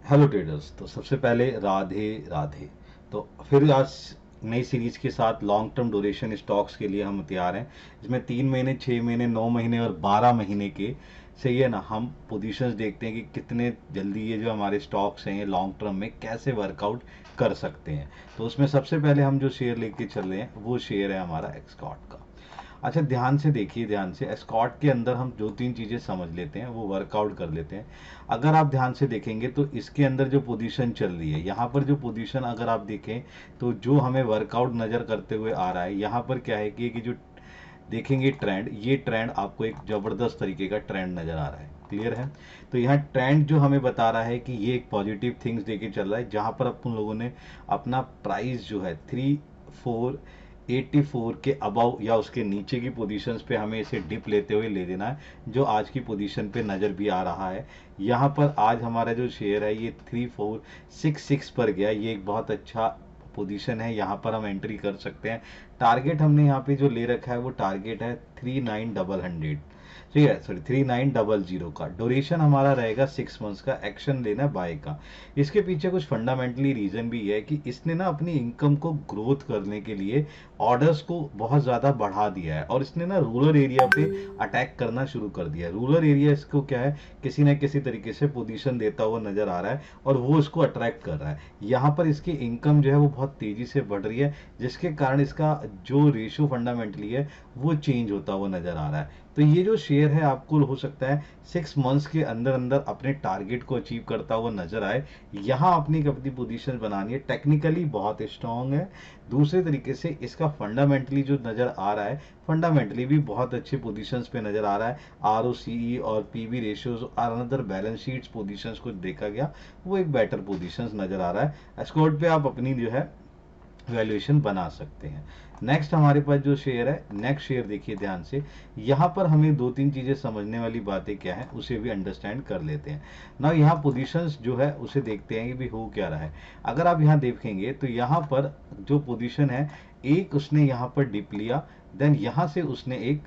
Hello traders. तो सबसे पहले राधे राधे। तो फिर आज नई सीरीज के साथ लॉन्ग टर्म ड्यूरेशन स्टॉक्स के लिए हम तैयार हैं। इसमें 3 महीने, 6 महीने, 9 महीने और 12 महीने के सही है ना, हम पोजीशंस देखते हैं कि कितने जल्दी ये जो हमारे स्टॉक्स हैं लॉन्ग टर्म में कैसे वर्कआउट कर सकते हैं। तो उसमें सबसे पहले हम जो शेयर लेके चल रहे हैं वो शेयर है हमारा एक्सकॉर्ट का। अच्छा, ध्यान से देखिए, ध्यान से स्कॉट के अंदर हम दो तीन चीज़ें समझ लेते हैं, वो वर्कआउट कर लेते हैं। अगर आप ध्यान से देखेंगे तो इसके अंदर जो पोजीशन चल रही है, यहाँ पर जो पोजीशन अगर आप देखें तो जो हमें वर्कआउट नज़र करते हुए आ रहा है, यहाँ पर क्या है कि जो देखेंगे ट्रेंड, ये ट्रेंड आपको एक ज़बरदस्त तरीके का ट्रेंड नज़र आ रहा है। क्लियर है? तो यहाँ ट्रेंड जो हमें बता रहा है कि ये एक पॉजिटिव थिंग्स देके चल रहा है, जहाँ पर अपन लोगों ने अपना प्राइस जो है 3484 के अबव या उसके नीचे की पोजीशंस पे हमें इसे डिप लेते हुए ले देना है, जो आज की पोजीशन पे नज़र भी आ रहा है। यहाँ पर आज हमारा जो शेयर है ये 3466 पर गया, ये एक बहुत अच्छा पोजीशन है, यहाँ पर हम एंट्री कर सकते हैं। टारगेट हमने यहाँ पे जो ले रखा है वो टारगेट है 3900, ठीक है, सॉरी 3900 का। ड्यूरेशन हमारा रहेगा 6 मंथ्स का। एक्शन लेना है बाय का। इसके पीछे कुछ फंडामेंटली रीजन भी है कि इसने ना अपनी इनकम को ग्रोथ करने के लिए ऑर्डर्स को बहुत ज़्यादा बढ़ा दिया है, और इसने ना रूरल एरिया पे अटैक करना शुरू कर दिया है। रूरल एरिया इसको क्या है, किसी ना किसी तरीके से पोजीशन देता हुआ नजर आ रहा है, और वो इसको अट्रैक्ट कर रहा है। यहाँ पर इसकी इनकम जो है वो बहुत तेजी से बढ़ रही है, जिसके कारण इसका जो रेशियो फंडामेंटली है वो चेंज होता हुआ नजर आ रहा है। तो ये जो शेयर है आपको हो सकता है 6 मंथ्स के अंदर अंदर अपने टारगेट को अचीव करता हुआ नजर आए। यहाँ अपनी अपनी पोजीशन बनानी है। टेक्निकली बहुत स्ट्रांग है। दूसरे तरीके से इसका फंडामेंटली जो नजर आ रहा है, फंडामेंटली भी बहुत अच्छे पोजीशंस पे नजर आ रहा है। आरओसीई और पीवी रेशियोज और अनदर बैलेंस शीट्स पोजीशंस को देखा गया, वो एक बेटर पोजीशंस नजर आ रहा है। एस्कॉर्ट पे आप अपनी जो है वैल्यूएशन बना सकते हैं। नेक्स्ट हमारे पास जो शेयर है, नेक्स्ट शेयर देखिए ध्यान से। यहाँ पर हमें दो तीन चीज़ें समझने वाली बातें क्या है उसे भी अंडरस्टैंड कर लेते हैं ना। यहाँ पोजीशंस जो है उसे देखते हैं कि भी हो क्या रहा है। अगर आप यहाँ देखेंगे तो यहाँ पर जो पोजीशन है, एक उसने यहाँ पर डिप लिया, देन यहाँ से उसने एक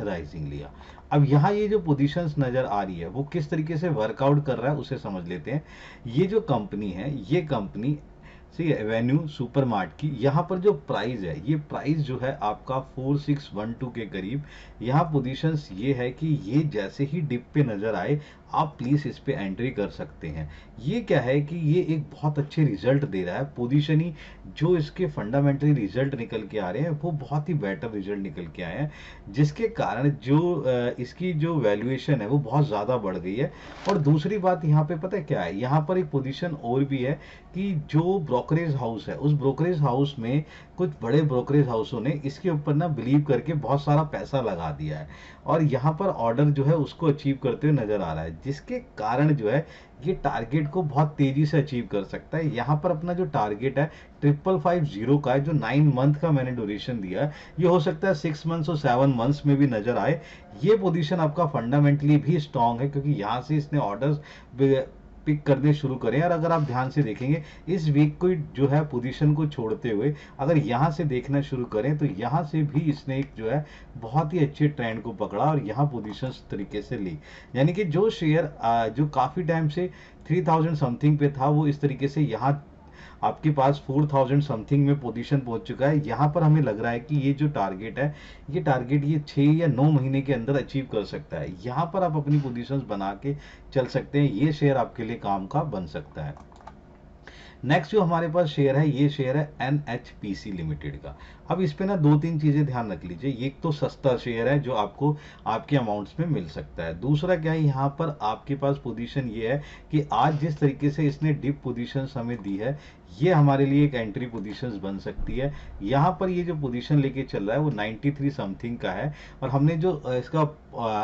राइजिंग लिया। अब यहाँ ये जो पोजीशंस नजर आ रही है वो किस तरीके से वर्कआउट कर रहा है उसे समझ लेते हैं। ये जो कंपनी है, ये कंपनी ठीक है एवेन्यू सुपरमार्ट की, यहाँ पर जो प्राइस है, ये प्राइस जो है आपका 4612 के करीब। यहाँ पोजीशंस ये है कि ये जैसे ही डिप पे नजर आए आप प्लीज इस पे एंट्री कर सकते हैं। ये क्या है कि ये एक बहुत अच्छे रिजल्ट दे रहा है। पोजीशन ही जो इसके फंडामेंटली रिजल्ट निकल के आ रहे हैं वो बहुत ही बेटर रिजल्ट निकल के आए हैं, जिसके कारण जो इसकी जो वैल्यूएशन है वो बहुत ज़्यादा बढ़ गई है। और दूसरी बात यहाँ पे पता है क्या है, यहाँ पर एक पोजीशन और भी है कि जो ब्रोकरेज हाउस है, उस ब्रोकरेज हाउस में कुछ बड़े ब्रोकरेज हाउसों ने इसके ऊपर ना बिलीव करके बहुत सारा पैसा लगा दिया है, और यहाँ पर ऑर्डर जो है उसको अचीव करते हुए नजर आ रहा है, जिसके कारण जो है ये टारगेट को बहुत तेजी से अचीव कर सकता है। यहाँ पर अपना जो टारगेट है 5550 का है, जो 9 मंथ का मैंने ड्यूरेशन दिया है, ये हो सकता है 6 मंथ्स और 7 मंथ्स में भी नजर आए। ये पोजीशन आपका फंडामेंटली भी स्ट्रांग है, क्योंकि यहाँ से इसने ऑर्डर्स पिक करने शुरू करें। और अगर आप ध्यान से देखेंगे इस वीक को जो है पोजीशन को छोड़ते हुए अगर यहाँ से देखना शुरू करें तो यहाँ से भी इसने एक जो है बहुत ही अच्छे ट्रेंड को पकड़ा और यहाँ पोजीशन तरीके से ली। यानी कि जो शेयर जो काफ़ी टाइम से 3000 समथिंग पे था, वो इस तरीके से यहाँ आपके पास 4000 समथिंग में पोजीशन पहुंच चुका है। यहाँ पर हमें लग रहा है कि ये जो टारगेट है, ये टारगेट ये 6 या 9 महीने के अंदर अचीव कर सकता है। यहाँ पर आप अपनी पोजीशंस बना के चल सकते हैं। ये शेयर आपके लिए काम का बन सकता है। नेक्स्ट जो हमारे पास शेयर है, ये शेयर है एनएचपीसी लिमिटेड का। अब इस पे ना दो तीन चीजें ध्यान रख लीजिए। एक तो सस्ता शेयर है जो आपको आपके अमाउंट्स में मिल सकता है। दूसरा क्या है, यहाँ पर आपके पास पोजीशन ये है कि आज जिस तरीके से इसने डिप पोजीशंस हमें दी है, ये हमारे लिए एक एंट्री पोजीशंस बन सकती है। यहाँ पर ये जो पोजीशन लेके चल रहा है वो 93 समथिंग का है, और हमने जो इसका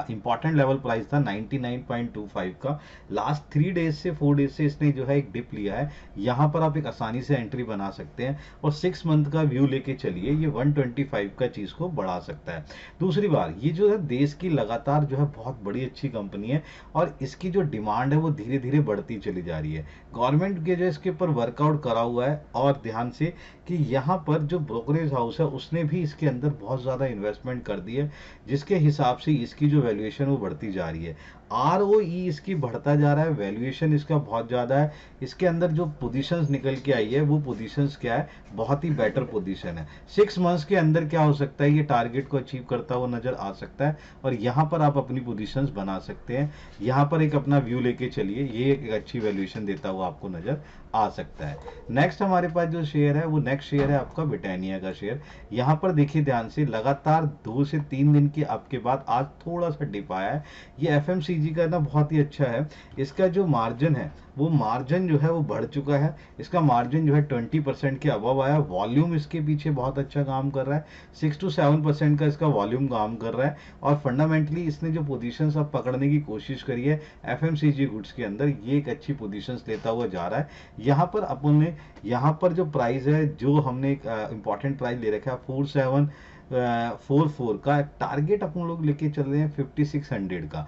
इंपॉर्टेंट लेवल प्राइस था 99.25 का, लास्ट 3 डेज से 4 डेज से इसने जो है एक डिप लिया है। यहाँ पर आप एक आसानी से एंट्री बना सकते हैं, और 6 मंथ का व्यू लेके चलिए, ये 125 का चीज को बढ़ा सकता है। दूसरी बार ये जो है देश की लगातार जो है बहुत बड़ी अच्छी कंपनी है, और इसकी जो डिमांड है वो धीरे धीरे बढ़ती चली जा रही है। गवर्नमेंट के जो इसके ऊपर वर्कआउट करा हुआ है, और ध्यान से कि यहाँ पर जो ब्रोकरेज हाउस है उसने भी इसके अंदर बहुत ज़्यादा इन्वेस्टमेंट कर दी है, जिसके हिसाब से इसकी जो वैल्यूएशन वो बढ़ती जा रही है। ROE इसकी बढ़ता जा रहा है, वैल्यूएशन इसका बहुत ज़्यादा है, इसके अंदर जो पोजीशंस निकल के आई है वो पोजीशंस क्या है, बहुत ही बेटर पोजीशन है। 6 मंथ्स के अंदर क्या हो सकता है, ये टारगेट को अचीव करता हुआ नजर आ सकता है और यहाँ पर आप अपनी पोजीशंस बना सकते हैं। यहाँ पर एक अपना व्यू लेके चलिए, ये एक अच्छी वैल्यूएशन देता हुआ आपको नजर आ सकता है। नेक्स्ट हमारे पास जो शेयर है वो नेक्स्ट शेयर है आपका ब्रिटानिया का शेयर। यहाँ पर देखिए ध्यान से, लगातार 2 से 3 दिन के आपके बाद आज थोड़ा सा डिप आया है। ये FMCG का ना बहुत ही अच्छा है, इसका जो मार्जिन है वो मार्जिन जो है वो बढ़ चुका है, इसका मार्जिन जो है 20% के अबव आया। वॉल्यूम इसके पीछे बहुत अच्छा काम कर रहा है, 6 to 7% का इसका वॉल्यूम काम कर रहा है और फंडामेंटली इसने जो पोजीशंस अब पकड़ने की कोशिश करी है FMCG गुड्स के अंदर, ये एक अच्छी पोजीशंस लेता हुआ जा रहा है। यहाँ पर अपन ने, यहाँ पर जो प्राइस है, जो हमने एक इंपॉर्टेंट प्राइस ले रखा है 4744 का टारगेट अपन लोग लेके चल रहे हैं 5600 का।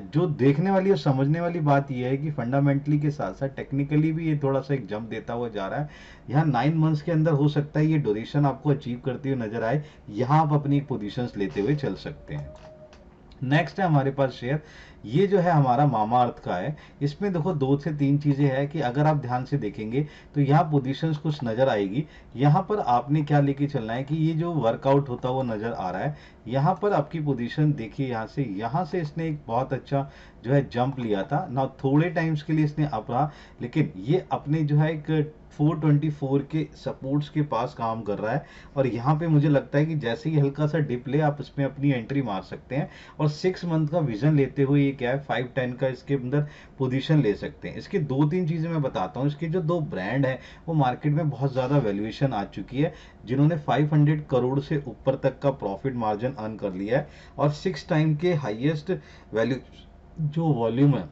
जो देखने वाली और समझने वाली बात यह है कि फंडामेंटली के साथ साथ टेक्निकली भी ये थोड़ा सा एक जंप देता हुआ जा रहा है। यहाँ 9 मंथ्स के अंदर हो सकता है ये ड्यूरेशन आपको अचीव करते हुए नजर आए, यहाँ आप अपनी पोजीशंस लेते हुए चल सकते हैं। नेक्स्ट है हमारे पास शेयर, ये जो है हमारा मामाअर्थ का है। इसमें देखो 2 से 3 चीजें हैं कि अगर आप ध्यान से देखेंगे तो यहाँ पोजीशंस कुछ नजर आएगी। यहाँ पर आपने क्या लेके चलना है कि ये जो वर्कआउट होता हुआ नजर आ रहा है, यहाँ पर आपकी पोजीशन देखिए, यहाँ से इसने एक बहुत अच्छा जो है जंप लिया था ना, थोड़े टाइम्स के लिए इसने अप रहा, लेकिन ये अपने जो है एक 424 के सपोर्ट्स के पास काम कर रहा है और यहाँ पे मुझे लगता है कि जैसे ही हल्का सा डिप ले आप इसमें अपनी एंट्री मार सकते हैं और 6 मंथ का विजन लेते हुए ये क्या है 510 का इसके अंदर पोजीशन ले सकते हैं। इसकी 2-3 चीजें मैं बताता हूँ। इसके जो 2 ब्रांड है वो मार्केट में बहुत ज्यादा वैल्यूएशन आ चुकी है, जिन्होंने 500 करोड़ से ऊपर तक का प्रॉफिट मार्जिन अर्न कर लिया है और 6 टाइम के हाईएस्ट वैल्यू जो वॉल्यूम है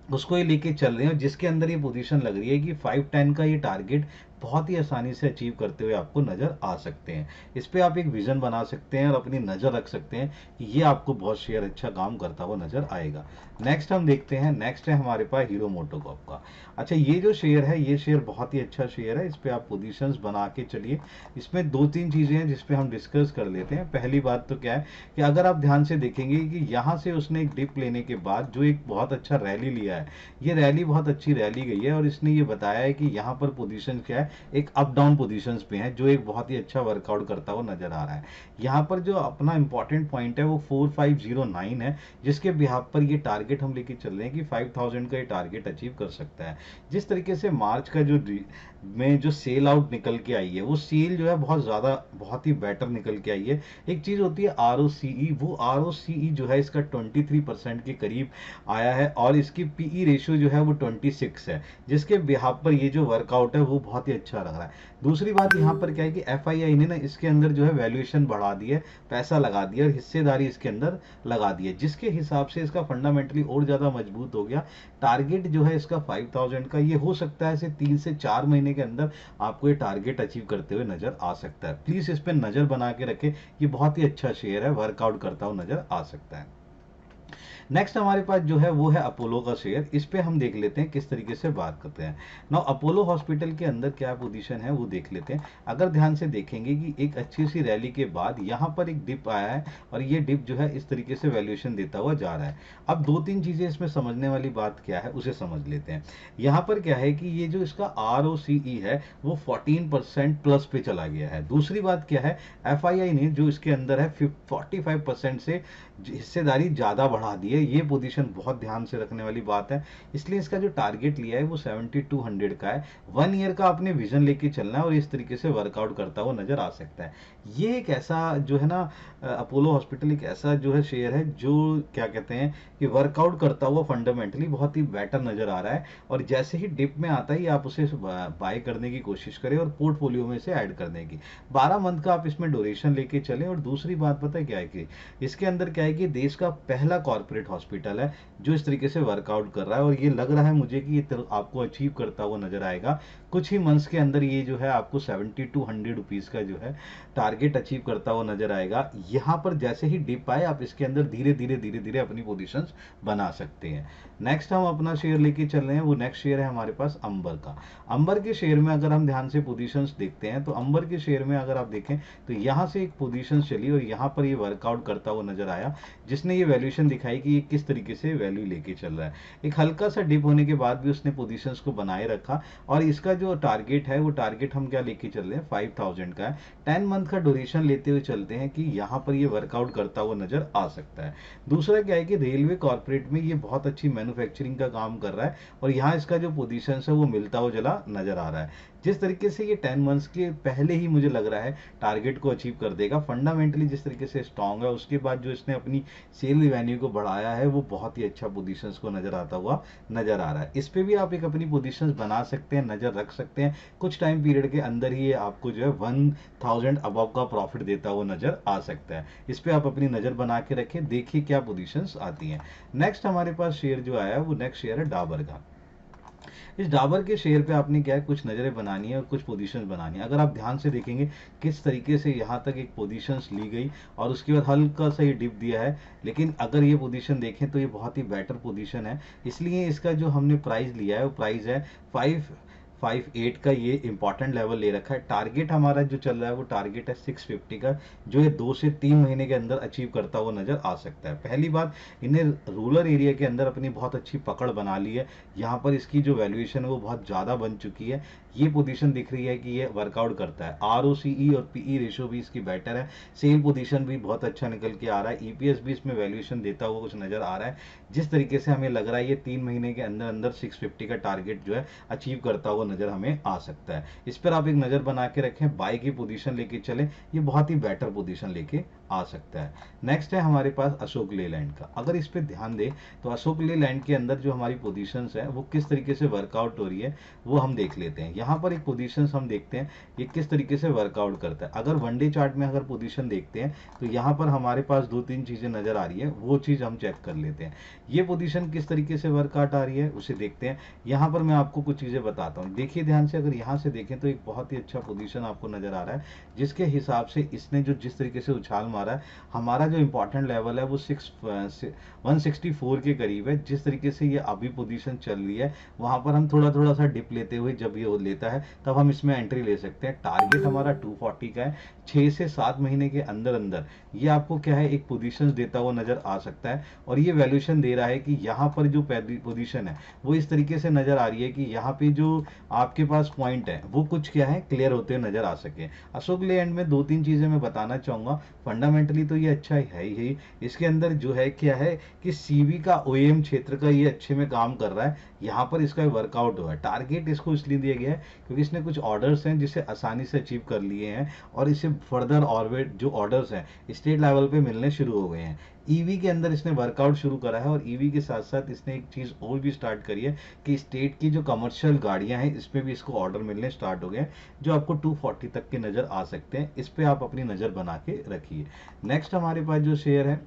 उसको ये लेके चल रहे हैं, जिसके अंदर ये पोजीशन लग रही है कि 510 का ये टारगेट बहुत ही आसानी से अचीव करते हुए आपको नजर आ सकते हैं। इस पे आप एक विजन बना सकते हैं और अपनी नजर रख सकते हैं कि ये आपको बहुत शेयर अच्छा काम करता हुआ नजर आएगा। नेक्स्ट हम देखते हैं, नेक्स्ट है हमारे पास हीरो मोटोकॉर्प का। अच्छा, ये जो शेयर है ये शेयर बहुत ही अच्छा शेयर है, इस पे आप पोजीशंस बना के चलिए। इसमें 2-3 चीजें हैं जिसपे हम डिस्कस कर लेते हैं। पहली बात तो क्या है कि अगर आप ध्यान से देखेंगे कि यहाँ से उसने एक डिप लेने के बाद जो एक बहुत अच्छा रैली लिया है, ये रैली बहुत अच्छी रैली गई है और इसने ये बताया है कि यहाँ पर पोजीशन क्या है, एक अप डाउन पोजीशंस पे है, जो एक बहुत ही अच्छा वर्कआउट करता हुआ नजर आ रहा है। यहाँ पर जो अपना इंपॉर्टेंट पॉइंट है वो 4509 है, जिसके बिहाफ पर ये टारगेट हम लेके चल रहे हैं कि 5000 का ये टारगेट अचीव कर सकता है। जिस तरीके से मार्च का जो सेल आउट निकल के आई है, वो सेल जो है बहुत ही बेटर निकल के आई है। एक चीज होती है ROCE, वो ROCE जो है इसका 23% के करीब आया है और इसकी PE रेशियो जो है वो 26 है, जिसके बिहाफ पर ये जो वर्कआउट है वो बहुत ही अच्छा लग रहा है। दूसरी बात यहाँ पर क्या है कि FII ने ना इसके अंदर जो है वैल्यूएशन बढ़ा दी है, पैसा लगा दिया और हिस्सेदारी इसके अंदर लगा दी है, जिसके हिसाब से इसका फंडामेंटली और ज्यादा मजबूत हो गया। टारगेट जो है इसका 5000 का, ये हो सकता है 3 से 4 महीने के अंदर आपको ये टारगेट अचीव करते हुए नजर आ सकता है। प्लीज इस पर नजर बना के रखें, ये बहुत ही अच्छा शेयर है, वर्कआउट करता हुआ नजर आ सकता है। नेक्स्ट हमारे पास जो है वो है अपोलो का शेयर। इस पे हम देख लेते हैं किस तरीके से बात करते हैं। नाउ अपोलो हॉस्पिटल के अंदर क्या पोजीशन है वो देख लेते हैं। अगर ध्यान से देखेंगे कि एक अच्छी सी रैली के बाद यहाँ पर एक डिप आया है और ये डिप जो है इस तरीके से वैल्यूएशन देता हुआ जा रहा है। अब 2-3 चीजें इसमें समझने वाली बात क्या है उसे समझ लेते हैं। यहाँ पर क्या है कि ये जो इसका ROCE है वो 14% प्लस पे चला गया है। दूसरी बात क्या है, FII ने जो इसके अंदर है 45% से हिस्सेदारी ज्यादा बढ़ा दी है। ये पोजीशन बहुत ध्यान से रखने वाली बात है, इसलिए इसका जो टारगेट लिया है वो 7200 का है। 1 ईयर का आपने विजन लेके चलना है और इस तरीके से वर्कआउट करता हुआ नजर आ सकता है। ये एक ऐसा जो है ना, अपोलो हॉस्पिटल एक ऐसा जो है शेयर है जो क्या कहते हैं कि वर्कआउट करता हुआ फंडामेंटली बहुत ही बेटर नजर आ रहा है और जैसे ही डिप में आता है आप उसे बाय करने की कोशिश करें और पोर्टफोलियो में से ऐड करने की। 12 मंथ का आप इसमें ड्यूरेशन लेके चलें। और दूसरी बात पता है क्या है कि इसके अंदर क्या है कि देश का पहला कॉर्पोरेट हॉस्पिटल है जो इस तरीके से वर्कआउट कर रहा है और ये लग रहा है मुझे कि ये आपको अचीव करता हुआ नजर आएगा। कुछ ही मंथ्स के अंदर ये जो है आपको 7200 रुपीज का जो है टारगेट अचीव करता हुआ नजर आएगा। यहाँ पर जैसे ही डिप आए आप इसके अंदर धीरे धीरे अपनी पोजीशंस बना सकते हैं। नेक्स्ट हम अपना शेयर लेके चल रहे हैं, वो नेक्स्ट शेयर है हमारे पास अंबर का। अंबर के शेयर में अगर हम ध्यान से पोजीशंस देखते हैं तो अंबर के शेयर में अगर आप देखें तो यहाँ से एक पोजीशन चली और यहाँ पर ये वर्कआउट करता हुआ नजर आया दिया, जिसने ये वैल्यूएशन दिखाई कि ये किस तरीके से वैल्यू लेके चल रहा है। एक हल्का सा डिप होने के बाद भी उसने पोजीशंस को बनाए रखा, और इसका जो टारगेट है वो टारगेट हम क्या लेके चल रहे हैं, 5000 का है। 10 मंथ का ड्यूरेशन लेते हुए चलते हैं कि यहाँ पर ये वर्कआउट करता हुआ नजर आ सकता है। दूसरा क्या है कि रेलवे कॉर्पोरेट में ये बहुत अच्छी मैन्युफैक्चरिंग का काम कर रहा है, और यहाँ इसका जो पोजीशन है वो मिलता हुआ चला नजर आ रहा है। जिस तरीके से ये 10 मंथ्स के पहले ही मुझे लग रहा है टारगेट को अचीव कर देगा, फंडामेंटली जिस तरीके से स्ट्रांग है, उसके बाद जो इसने अपनी सेल रिवेन्यू को बढ़ाया है वो बहुत ही अच्छा पोजीशंस को नजर आता हुआ नजर आ रहा है। इस पे भी आप एक अपनी पोजीशंस बना सकते हैं, नजर रख सकते हैं। कुछ टाइम पीरियड के अंदर ही ये आपको जो है 1000 अबव का प्रॉफिट देता हुआ नजर आ सकता है। इस पे आप अपनी नजर बना के रखें, देखिए क्या पोजीशंस आती हैं। नेक्स्ट हमारे पास शेयर जो आया है वो नेक्स्ट शेयर है डाबर का। इस डाबर के शेयर पे आपने क्या है, कुछ नजरें बनानी है और कुछ पोजीशंस बनानी है। अगर आप ध्यान से देखेंगे किस तरीके से यहाँ तक एक पोजीशंस ली गई और उसके बाद हल्का सा ये डिप दिया है, लेकिन अगर ये पोजीशन देखें तो ये बहुत ही बेटर पोजीशन है। इसलिए इसका जो हमने प्राइस लिया है वो प्राइस है 558 का, ये इंपॉर्टेंट लेवल ले रखा है। टारगेट हमारा जो चल रहा है वो टारगेट है 650 का, जो ये 2 से 3 महीने के अंदर अचीव करता हुआ नजर आ सकता है। पहली बात, इन्हें रूरल एरिया के अंदर अपनी बहुत अच्छी पकड़ बना ली है। यहाँ पर इसकी जो वैल्यूएशन है वो बहुत ज़्यादा बन चुकी है। ये पोजीशन दिख रही है कि ये वर्कआउट करता है। आरओसीई और पीई रेशियो भी इसकी बेटर है। सेल पोजीशन भी बहुत अच्छा निकल के आ रहा है। ईपीएस भी इसमें वैल्यूएशन देता हुआ कुछ नजर आ रहा है। जिस तरीके से हमें लग रहा है ये 3 महीने के अंदर अंदर 650 का टारगेट जो है अचीव करता हुआ नजर हमें आ सकता है। इस पर आप एक नजर बना के रखें, बाय की पोजीशन लेके चलें, ये बहुत ही बेटर पोजीशन लेके आ सकता है। नेक्स्ट है हमारे पास अशोक लेलैंड का। अगर इस पे ध्यान दें तो अशोक लेलैंड के अंदर जो हमारी पोजीशंस है वो किस तरीके से वर्कआउट हो रही है वो हम देख लेते हैं। यहाँ पर एक पोजीशंस हम देखते हैं ये किस तरीके से वर्कआउट करता है। अगर वनडे चार्ट में अगर पोजीशन देखते हैं तो यहाँ पर हमारे पास 2-3 चीजें नजर आ रही है, वो चीज हम चेक कर लेते हैं। ये पोजीशन किस तरीके से वर्कआउट आ रही है उसे देखते हैं। यहाँ पर मैं आपको कुछ चीजें बताता हूँ, देखिए ध्यान से। अगर यहाँ से देखें तो एक बहुत ही अच्छा पोजीशन आपको नजर आ रहा है, जिसके हिसाब से इसने जो जिस तरीके से उछाल मारा है, हमारा जो इंपॉर्टेंट लेवल है वो 164 के करीब है। जिस तरीके से ये अभी पोजीशन चल रही है वहां पर हम थोड़ा थोड़ा सा डिप लेते हुए जब ये लेता है तब हम इसमें एंट्री ले सकते हैं। टारगेट हमारा 240 का है। 6 से 7 महीने के अंदर अंदर ये आपको क्या है एक पोजीशन देता हुआ नजर आ सकता है, और ये वैल्यूएशन दे रहा है कि यहाँ पर जो पोजीशन है वो इस तरीके से नजर आ रही है कि यहाँ पे जो आपके पास पॉइंट है वो कुछ क्या है क्लियर होते हुए नजर आ सके। अशोक लेलैंड में 2-3 चीजें मैं बताना चाहूंगा। फंडामेंटली तो ये अच्छा है ही। इसके अंदर जो है क्या है कि सीवी का ओएम क्षेत्र का ये अच्छे में काम कर रहा है। यहाँ पर इसका वर्कआउट हुआ है। टारगेट इसको इसलिए दिया गया है क्योंकि इसने कुछ ऑर्डर्स हैं जिसे आसानी से अचीव कर लिए हैं, और इसे फर्दर ऑर्बिट जो ऑर्डर्स हैं स्टेट लेवल पे मिलने शुरू हो गए हैं। ईवी के अंदर इसने वर्कआउट शुरू करा है, और ईवी के साथ साथ इसने एक चीज और भी स्टार्ट करी है कि स्टेट की जो कमर्शियल गाड़ियां हैं इसमें भी इसको ऑर्डर मिलने स्टार्ट हो गए हैं, जो आपको 240 तक के नजर आ सकते हैं। इस पे आप अपनी नजर बना के रखिए। नेक्स्ट हमारे पास जो शेयर है,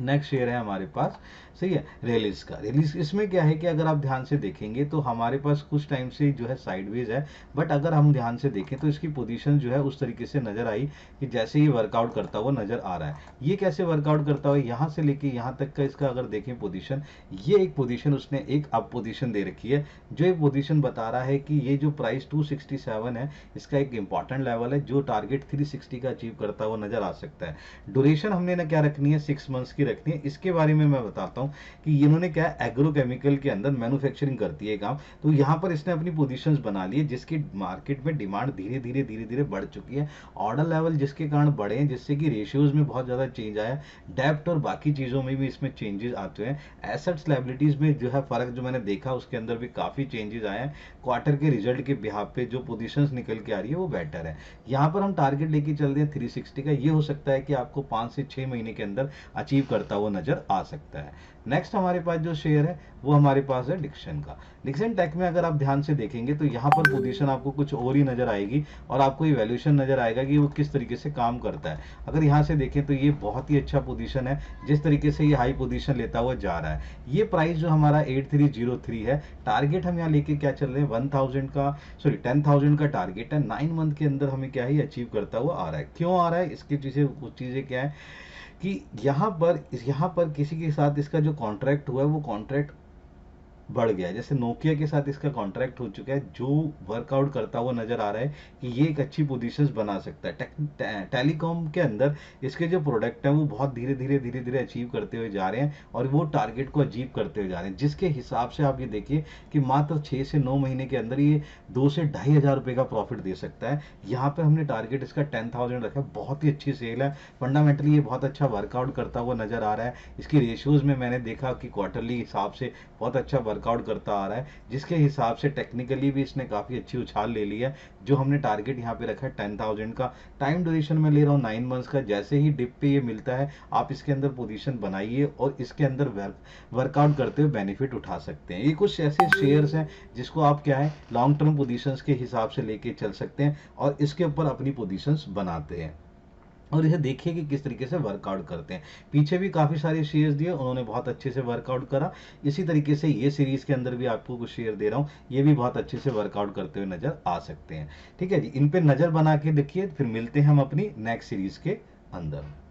नेक्स्ट शेयर है हमारे पास, सही है, रेलिस का। रेलिस इसमें क्या है कि अगर आप ध्यान से देखेंगे तो हमारे पास कुछ टाइम से जो है साइडवेज है, बट अगर हम ध्यान से देखें तो इसकी पोजीशन जो है उस तरीके से नजर आई कि जैसे ये वर्कआउट करता हुआ नजर आ रहा है। ये कैसे वर्कआउट करता हुआ, यहाँ से लेके यहाँ तक का इसका अगर देखें पोजीशन, ये एक पोजीशन उसने एक अप पोजीशन दे रखी है, जो एक पोजीशन बता रहा है कि ये जो प्राइस 267 है इसका एक इंपॉर्टेंट लेवल है, जो टारगेट 360 का अचीव करता हुआ नजर आ सकता है। ड्यूरेशन हमने ना क्या रखनी है, 6 मंथ्स की रखनी है। इसके बारे में मैं बताता हूँ कि इन्होंने क्या एग्रोकेमिकल के अंदर मैन्युफैक्चरिंग करती है काम, तो यहाँ पर इसने अपनी पोजीशंस बना ली है, जिसकी मार्केट में डिमांड धीरे धीरे बढ़ चुकी है। ऑर्डर लेवल जिसके कारण बढ़े हैं, जिससे कि रेशियोज में बहुत ज्यादा चेंज आया, डेप्ट और बाकी चीजों में भी इसमें चेंजेस आते हैं। एसेट्स लायबिलिटीज में जो है फर्क जो मैंने देखा उसके अंदर भी काफी चेंजेस आए हैं। क्वार्टर के रिजल्ट के बिहाफ पे जो पोजीशंस निकल के आ रही है वो बेटर है। यहाँ पर हम टारगेट लेके चल रहे हैं 360 का। ये हो सकता है कि आपको 5 से 6 महीने के अंदर अचीव करता हुआ नजर आ सकता है। नेक्स्ट हमारे पास जो शेयर है वो हमारे पास है डिक्सन का। डिक्सन टेक में अगर आप ध्यान से देखेंगे तो यहाँ पर पोजीशन आपको कुछ और ही नजर आएगी, और आपको ये वैल्यूएशन नजर आएगा कि वो किस तरीके से काम करता है। अगर यहाँ से देखें तो ये बहुत ही अच्छा पोजीशन है, जिस तरीके से ये हाई पोजीशन लेता हुआ जा रहा है। ये प्राइस जो हमारा 8303 है, टारगेट हम यहाँ लेके क्या चल रहे हैं 10,000 का टारगेट है। 9 मंथ के अंदर हमें क्या है अचीव करता हुआ आ रहा है। क्यों आ रहा है, इसकी चीजें क्या है कि यहाँ पर किसी के साथ इसका जो कॉन्ट्रैक्ट हुआ है वो कॉन्ट्रैक्ट बढ़ गया है। जैसे नोकिया के साथ इसका कॉन्ट्रैक्ट हो चुका है, जो वर्कआउट करता हुआ नजर आ रहा है कि ये एक अच्छी पोजीशंस बना सकता है। टेलीकॉम के अंदर इसके जो प्रोडक्ट हैं वो बहुत धीरे धीरे अचीव करते हुए जा रहे हैं और वो टारगेट को अचीव करते हुए जा रहे हैं, जिसके हिसाब से आप ये देखिए कि मात्र 6 से 9 महीने के अंदर ये 2 से 2,500 रुपए का प्रॉफिट दे सकता है। यहाँ पे हमने टारगेट इसका 10,000 रखा है। बहुत ही अच्छी सेल है, फंडामेंटली ये बहुत अच्छा वर्कआउट करता हुआ नजर आ रहा है। इसकी रेशियोज में मैंने देखा कि क्वार्टरली हिसाब से बहुत अच्छा वर्कआउट करता आ रहा है, जिसके हिसाब से टेक्निकली भी इसने काफी अच्छी उछाल ले ली है। जो हमने टारगेट यहाँ पे रखा है 10,000 का, टाइम ड्यूरेशन में ले रहा हूँ 9 मंथ्स का। जैसे ही डिप पे ये मिलता है आप इसके अंदर पोजीशन बनाइए और इसके अंदर वर्कआउट करते हुए बेनिफिट उठा सकते हैं। ये कुछ ऐसे शेयर्स हैं जिसको आप क्या है लॉन्ग टर्म पोजीशंस के हिसाब से लेके चल सकते हैं और इसके ऊपर अपनी पोजीशंस बनाते हैं और इसे देखिए कि किस तरीके से वर्कआउट करते हैं। पीछे भी काफी सारे शेयर्स दिए, उन्होंने बहुत अच्छे से वर्कआउट करा। इसी तरीके से ये सीरीज के अंदर भी आपको कुछ शेयर दे रहा हूँ, ये भी बहुत अच्छे से वर्कआउट करते हुए नजर आ सकते हैं। ठीक है जी, इन पे नजर बना के देखिए, फिर मिलते हैं हम अपनी नेक्स्ट सीरीज के अंदर।